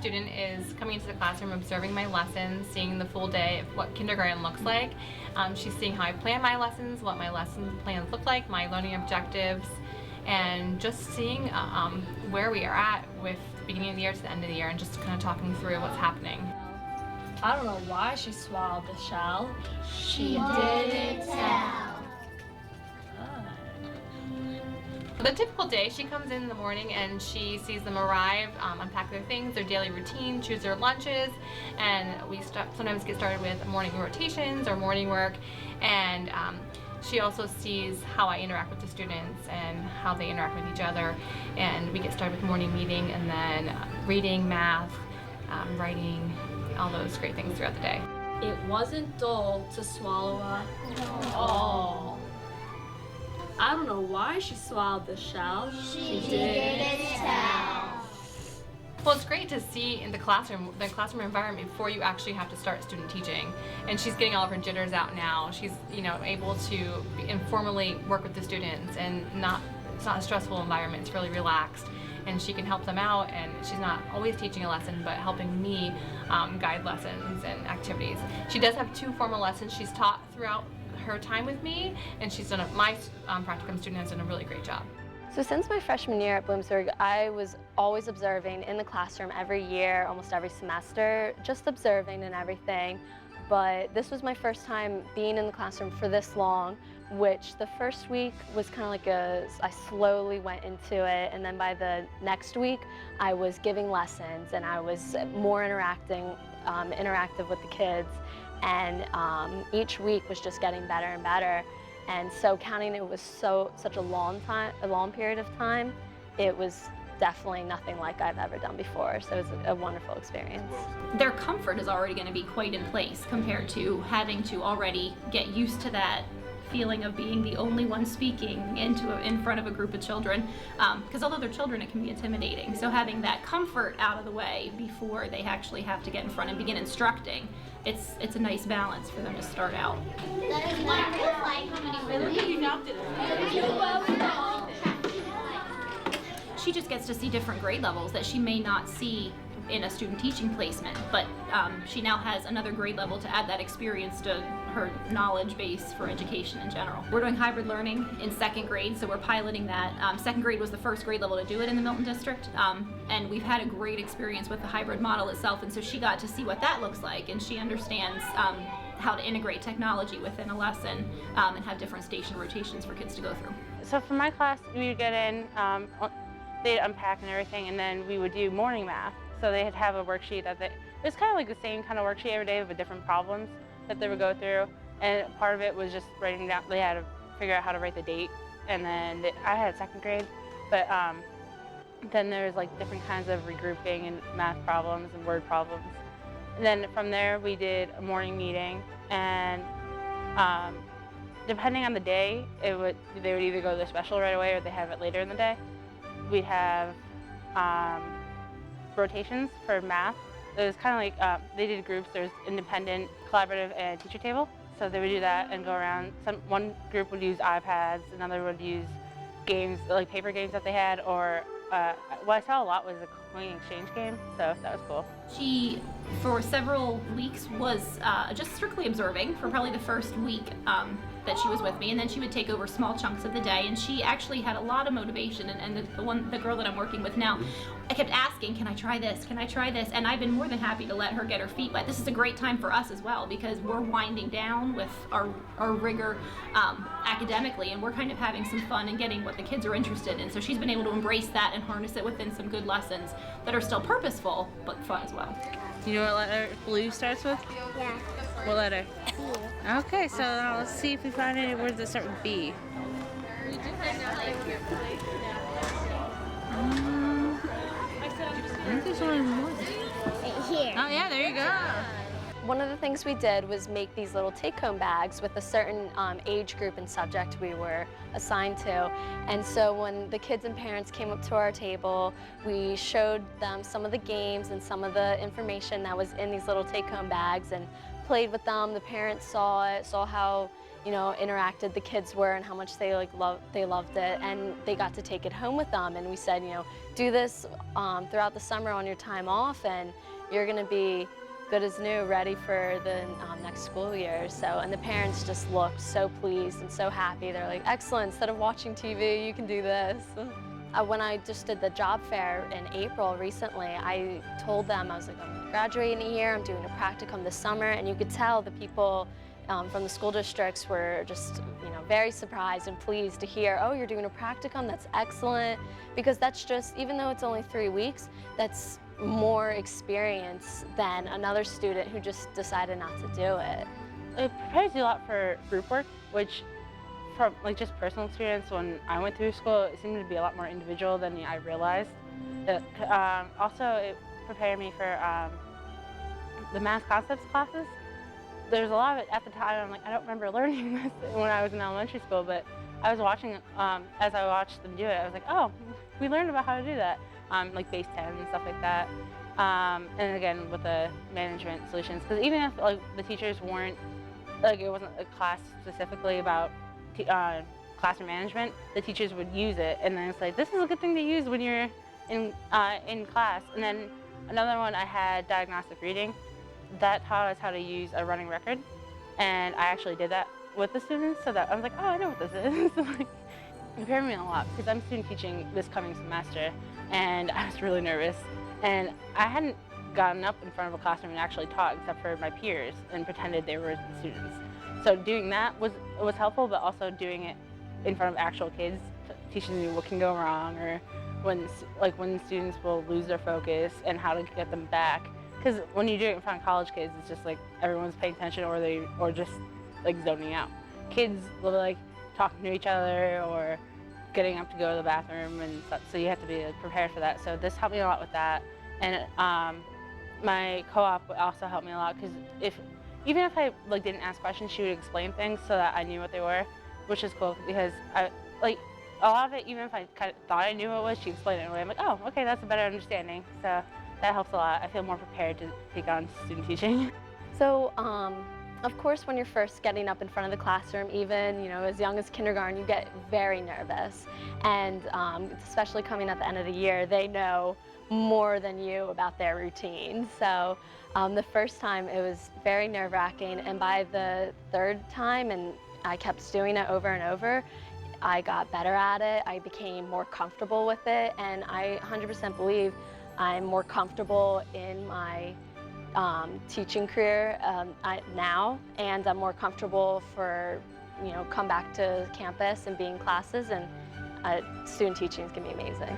student is coming into the classroom, observing my lessons, seeing the full day of what kindergarten looks like. She's seeing how I plan my lessons, what my lesson plans look like, my learning objectives, and just seeing where we are at with the beginning of the year to the end of the year, and just kind of talking through what's happening. I don't know why she swallowed the shell. She didn't tell. The typical day, she comes in the morning and she sees them arrive, unpack their things, their daily routine, choose their lunches, and we sometimes get started with morning rotations or morning work, and she also sees how I interact with the students and how they interact with each other, and we get started with morning meeting and then reading, math, writing, all those great things throughout the day. It wasn't dull to swallow a oh. I don't know why she swallowed the shell. She didn't tell. Well, it's great to see in the classroom environment before you actually have to start student teaching. And she's getting all of her jitters out now. She's, able to informally work with the students, and it's not a stressful environment. It's really relaxed, and she can help them out. And she's not always teaching a lesson, but helping me guide lessons and activities. She does have 2 formal lessons she's taught throughout her time with me, and she's done my practicum student has done a really great job. So since my freshman year at Bloomsburg, I was always observing in the classroom every year, almost every semester, just observing and everything. But this was my first time being in the classroom for this long, which the first week was kind of like I slowly went into it, and then by the next week, I was giving lessons and I was more interactive with the kids. And each week was just getting better and better. And so counting it was such a long period of time, it was definitely nothing like I've ever done before. So it was a wonderful experience. Their comfort is already going to be quite in place compared to having to already get used to that feeling of being the only one speaking in front of a group of children, because although they're children, it can be intimidating. So having that comfort out of the way before they actually have to get in front and begin instructing, it's a nice balance for them to start out. She just gets to see different grade levels that she may not see in a student teaching placement, but she now has another grade level to add that experience to her knowledge base for education in general. We're doing hybrid learning in 2nd grade, so we're piloting that. 2nd grade was the first grade level to do it in the Milton district, and we've had a great experience with the hybrid model itself, and so she got to see what that looks like, and she understands how to integrate technology within a lesson and have different station rotations for kids to go through. So for my class, we would get in, they'd unpack and everything, and then we would do morning math. So they'd have a worksheet it was kind of like the same kind of worksheet every day with different problems that they would go through. And part of it was just writing down, they had to figure out how to write the date. And then I had 2nd grade, but then there was like different kinds of regrouping and math problems and word problems. And then from there we did a morning meeting, and depending on the day, they would either go to the special right away or they have it later in the day. We'd have rotations for math. It was kind of like they did groups. There's independent, collaborative, and teacher table. So they would do that and go around. One group would use iPads, another would use games, like paper games that they had, or what I saw a lot was a coin exchange game, so that was cool. She, for several weeks, was just strictly observing for probably the first week that she was with me, and then she would take over small chunks of the day, and she actually had a lot of motivation, and the girl that I'm working with now, I kept asking, can I try this, can I try this, and I've been more than happy to let her get her feet wet. This is a great time for us as well, because we're winding down with our rigor academically, and we're kind of having some fun and getting what the kids are interested in, so she's been able to embrace that and harness it within some good lessons that are still purposeful, but fun as well. You know what letter blue starts with? Yeah. What letter? B. Okay, so now let's see if we find any words that start with B. I think there's only one. Right here. Oh yeah, there you go. One of the things we did was make these little take-home bags with a certain age group and subject we were assigned to. And so when the kids and parents came up to our table, we showed them some of the games and some of the information that was in these little take-home bags and played with them. The parents saw it, saw how you know, interacted the kids were and how much they loved it, and they got to take it home with them. And we said, you know, do this throughout the summer on your time off, and you're going to be good as new, ready for the next school year. So, and the parents just looked so pleased and so happy. They're like, excellent, instead of watching TV, you can do this. When I just did the job fair in April recently, I told them, I was like, I'm going to graduate in a year, I'm doing a practicum this summer, and you could tell the people from the school districts were just, you know, very surprised and pleased to hear, oh, you're doing a practicum, that's excellent, because that's just, even though it's only 3 weeks, that's more experience than another student who just decided not to do it. It prepares you a lot for group work, which from like just personal experience, when I went through school, it seemed to be a lot more individual than I realized. Also, it prepared me for the math concepts classes. There's a lot of it at the time. I'm like, I don't remember learning this when I was in elementary school, but I was watching, as I watched them do it, I was like, oh, we learned about how to do that, like base 10 and stuff like that. And again, with the management solutions, because even if like the teachers weren't, like it wasn't a class specifically about classroom management, the teachers would use it, and then it's like, this is a good thing to use when you're in class. And then another one, I had diagnostic reading. That taught us how to use a running record, and I actually did that with the students, so that I was like, oh, I know what this is. Like, it prepared me a lot because I'm student teaching this coming semester, and I was really nervous, and I hadn't gotten up in front of a classroom and actually taught except for my peers and pretended they were the students. So doing that was helpful, but also doing it in front of actual kids, teaching you what can go wrong, or when students will lose their focus and how to get them back. Because when you do it in front of college kids, it's just like everyone's paying attention, or just like zoning out. Kids will like talking to each other or getting up to go to the bathroom, and stuff, so you have to be prepared for that. So this helped me a lot with that, and my co-op also helped me a lot, because even if I like didn't ask questions, she would explain things so that I knew what they were, which is cool, because I like a lot of it, even if I kind of thought I knew what it was, she explained it in a way I'm like, oh, okay, that's a better understanding. So that helps a lot. I feel more prepared to take on student teaching. So, of course, when you're first getting up in front of the classroom, even, you know, as young as kindergarten, you get very nervous. And especially coming at the end of the year, they know more than you about their routine. So the first time it was very nerve-wracking, and by the third time, and I kept doing it over and over, I got better at it. I became more comfortable with it, and I 100% believe I'm more comfortable in my teaching career now, and I'm more comfortable for, you know, come back to campus and being in classes, and student teaching is gonna be amazing.